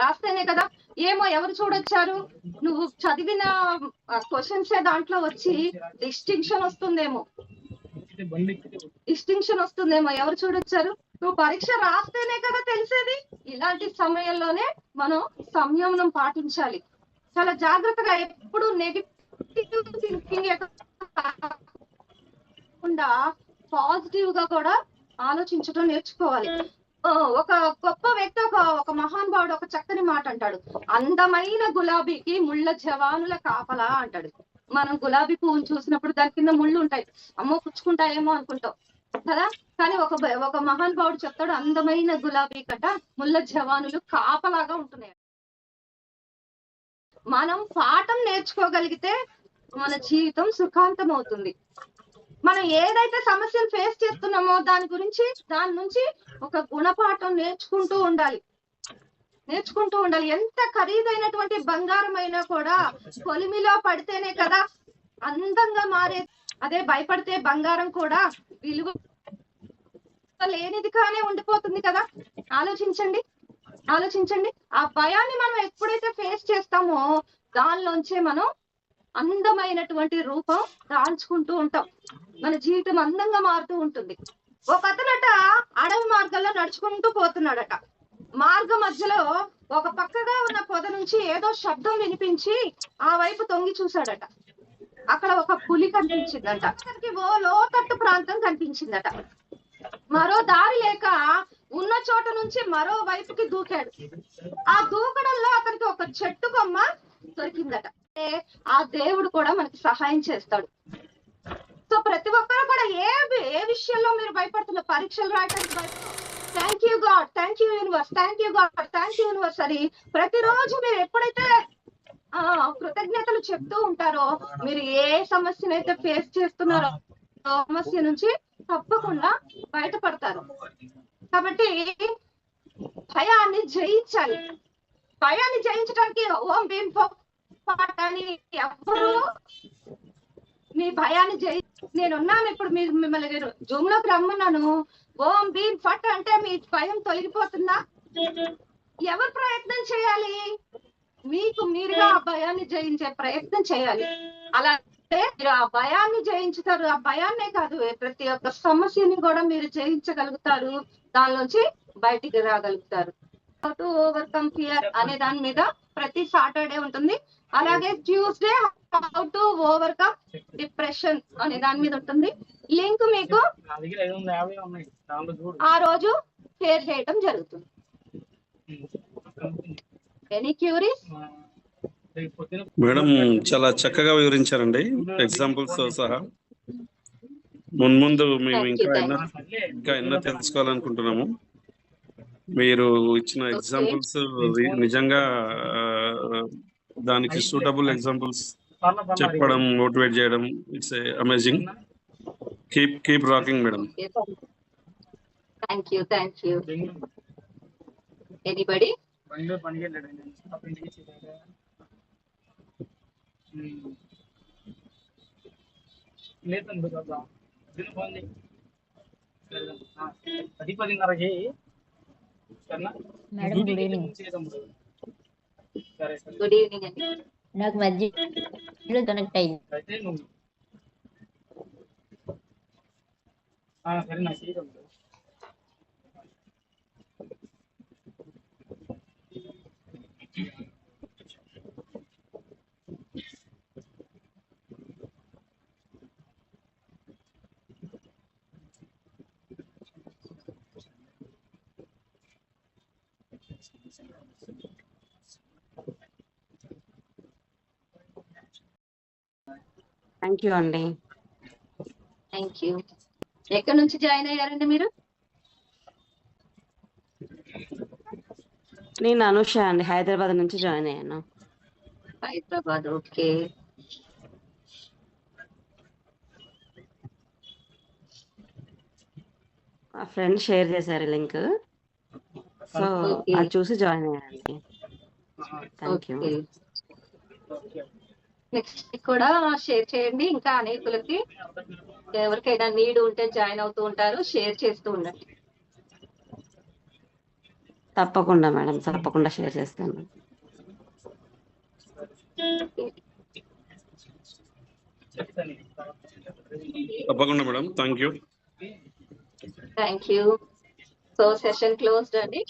రాస్తేనే కదా. ఏమో ఎవరు చూడొచ్చారు, నువ్వు చదివిన క్వశ్చన్స్ దాంట్లో వచ్చి డిస్టింక్షన్ వస్తుందేమో, ఎవరు చూడొచ్చారు. నువ్వు పరీక్ష రాస్తేనే కదా తెలిసేది. ఇలాంటి సమయంలోనే మనం సంయమనం పాటించాలి. చాలా జాగ్రత్తగా, ఎప్పుడు నెగిటివ్ థింకింగ్ కాకుండా పాజిటివ్ గా కూడా ఆలోచించడం నేర్చుకోవాలి. ఒక గొప్ప వ్యక్తి, ఒక మహానుభావుడు ఒక చక్కని మాట అంటాడు, అందమైన గులాబీకి ముళ్ళ జవానుల కాపలా అంటాడు. మనం గులాబీ పువ్వును చూసినప్పుడు దాని కింద ముళ్ళు ఉంటాయి, అమ్మో పుచ్చుకుంటాయేమో అనుకుంటాం కదా. కానీ ఒక మహానుభావుడు చెప్తాడు, అందమైన గులాబీ కట ముళ్ళ జవానులు కాపలాగా ఉంటున్నాయి. మనం పాఠం నేర్చుకోగలిగితే మన జీవితం సుఖాంతం అవుతుంది. మనం ఏదైతే సమస్యను ఫేస్ చేస్తున్నామో దాని నుంచి ఒక గుణపాఠం నేర్చుకుంటూ ఉండాలి. ఎంత ఖరీదైనటువంటి బంగారం అయినా కూడా కొలిమిలో పడితేనే కదా అందంగా మారేది. అదే భయపడితే బంగారం కూడా విలువ లేనిది కానీ ఉండిపోతుంది కదా. ఆలోచించండి. ఆ భయాన్ని మనం ఎప్పుడైతే ఫేస్ చేస్తామో దానిలోంచే మనం అందమైనటువంటి రూపం దాల్చుకుంటూ ఉంటాం. మన జీవితం అందంగా మారుతూ ఉంటుంది. ఒక అతనట అడవి మార్గంలో నడుచుకుంటూ పోతున్నాడట. మార్గ మధ్యలో ఒక పక్కగా ఉన్న పొద నుంచి ఏదో శబ్దం వినిపించి ఆ వైపు తొంగి చూశాడట. అక్కడ ఒక పులి కనిపించిందట. అతనికి ఓ లోతట్టు ప్రాంతం కనిపించిందట. మరో దారి లేక ఉన్న చోట నుంచి మరో వైపుకి దూకాడు. ఆ దూకడంలో అతనికి ఒక చెట్టు కొమ్మ దొరికిందట. ఆ దేవుడు కూడా మనకి సహాయం చేస్తాడు. సో ప్రతి ఒక్కరు కూడా ఏ విషయంలో మీరు భయపడుతున్న, పరీక్షలు రాయడానికి thank you God, thank you universe, thank you God, thank you universe అని ప్రతిరోజు మీరు ఎప్పుడైతే కృతజ్ఞతలు చెప్తూ ఉంటారో, మీరు ఏ సమస్యనైతే ఫేస్ చేస్తున్నారో సమస్య నుంచి తప్పకుండా బయటపడతారు. కాబట్టి భయాన్ని జయించాలి. భయాన్ని జయించడానికి ఓం భీం ఫట్ అని ఎవరు మీ భయాన్ని నేనున్నాను. ఇప్పుడు మిమ్మల్ని జూమ్ లోకి రమ్మన్నాను. ఓం భీం ఫట్ అంటే మీ భయం తొలగిపోతుందా? ఎవరు ప్రయత్నం చేయాలి? మీరుగా ఆ భయాన్ని జయించే ప్రయత్నం చేయాలి. అలాగే మీరు ఆ భయాన్ని జయించుతారు. ఆ భయాన్నే కాదు, ప్రతి ఒక్క సమస్యని కూడా మీరు జయించగలుగుతారు. దానిలోంచి బయటికి రాగలుగుతారు. హౌ టు ఓవర్కమ్ ఫియర్ అనే దాని మీద ప్రతి సాటర్డే ఉంటుంది. అలాగే Tuesday how to overcome depression అనే దాని మీద ఉంటుంది. లింక్ మీకు ఆ రోజు షేర్ చేయడం జరుగుతుంది. Any cure is? మేడం చాలా చక్కగా వివరించారండి, ఎగ్జాంపుల్స్ తో సహా. ముందు మేము ఇంకా ఎన్నో తెలుసుకోవాలనుకుంటున్నాము. మీరు ఇచ్చిన ఎగ్జాంపుల్స్ నిజంగా దానికి సూటబుల్ ఎగ్జాంపుల్స్ చెప్పడం, మోటివేట్ చేయడం, it's amazing. Keep rocking madam. Thank you. Anybody? Madam good evening. Good evening అండి. నాకు మధ్యలో కనెక్ట్ అయింది. థ్యాంక్ యూ అండి. Thank you. ఎక్కడి నుంచి జాయిన్ అయ్యారండి మీరు? నేను అనుష అండి, హైదరాబాద్ నుంచి జాయిన్ అయ్యాను. హైదరాబాద్, ఓకే. మా ఫ్రెండ్ షేర్ చేశారు లింక్, సో అది చూసి జాయిన్ అయ్యానండి. Thank you. నెక్స్ట్ కూడా షేర్ చేయండి. ఇంకా అనేకులకి ఎవరికైనా నీడ్ ఉంటే జాయిన్ అవుతూ ఉంటారు. షేర్ చేస్తూ ఉండండి. తప్పకుండా మేడం, తప్పకుండా షేర్ చేస్తాను. తప్పకుండా madam, thank you. Thank you. So session closed అండి.